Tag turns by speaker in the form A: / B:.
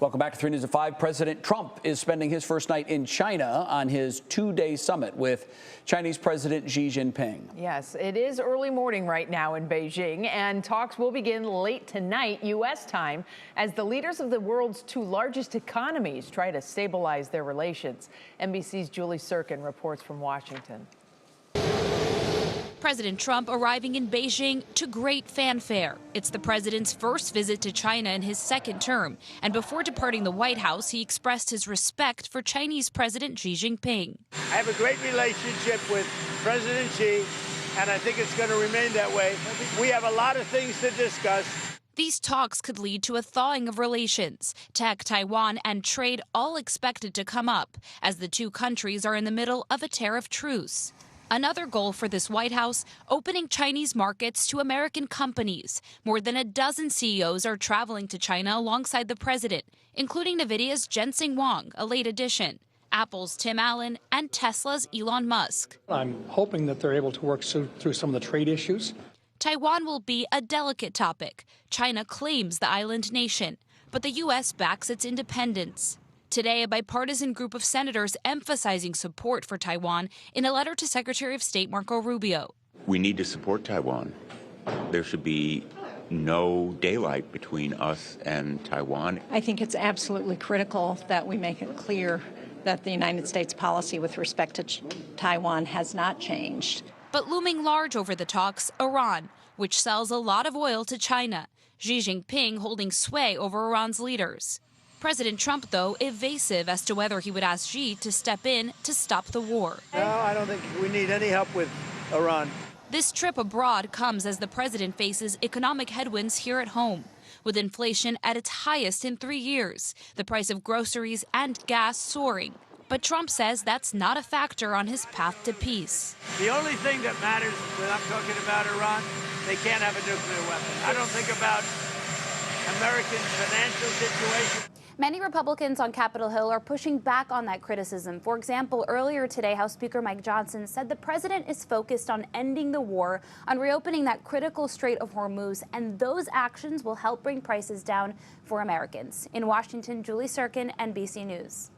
A: Welcome back to 3 News at 5. President Trump is spending his first night in China on his two-day summit with Chinese President Xi Jinping.
B: Yes, it is early morning right now in Beijing, and talks will begin late tonight, U.S. time, as the leaders of the world's two largest economies try to stabilize their relations. NBC's Julie Sirkin reports from Washington.
C: President Trump arriving in Beijing to great fanfare. It's the president's first visit to China in his second term. And before departing the White House, he expressed his respect for Chinese President Xi Jinping.
D: I have a great relationship with President Xi, and I think it's going to remain that way. We have a lot of things to discuss.
C: These talks could lead to a thawing of relations. Tech, Taiwan, and trade all expected to come up, as the two countries are in the middle of a tariff truce. Another goal for this White House, opening Chinese markets to American companies. More than a dozen CEOs are traveling to China alongside the president, including NVIDIA's Jensen Huang, a late addition, Apple's Tim Allen, and Tesla's Elon Musk.
E: I'm hoping that they're able to work through some of the trade issues.
C: Taiwan will be a delicate topic. China claims the island nation, but the U.S. backs its independence. Today, a bipartisan group of senators emphasizing support for Taiwan in a letter to Secretary of State Marco Rubio.
F: We need to support Taiwan. There should be no daylight between us and Taiwan.
G: I think it's absolutely critical that we make it clear that the United States policy with respect to Taiwan has not changed.
C: But looming large over the talks, Iran, which sells a lot of oil to China. Xi Jinping holding sway over Iran's leaders. President Trump, though, evasive as to whether he would ask Xi to step in to stop the war.
D: No, I don't think we need any help with Iran.
C: This trip abroad comes as the president faces economic headwinds here at home, with inflation at its highest in 3 years, the price of groceries and gas soaring. But Trump says that's not a factor on his path to peace.
D: The only thing that matters when I'm talking about Iran, they can't have a nuclear weapon. I don't think about American financial situation.
H: Many Republicans on Capitol Hill are pushing back on that criticism. For example, earlier today, House Speaker Mike Johnson said the president is focused on ending the war, on reopening that critical Strait of Hormuz, and those actions will help bring prices down for Americans. In Washington, Julie Sirkin, NBC News.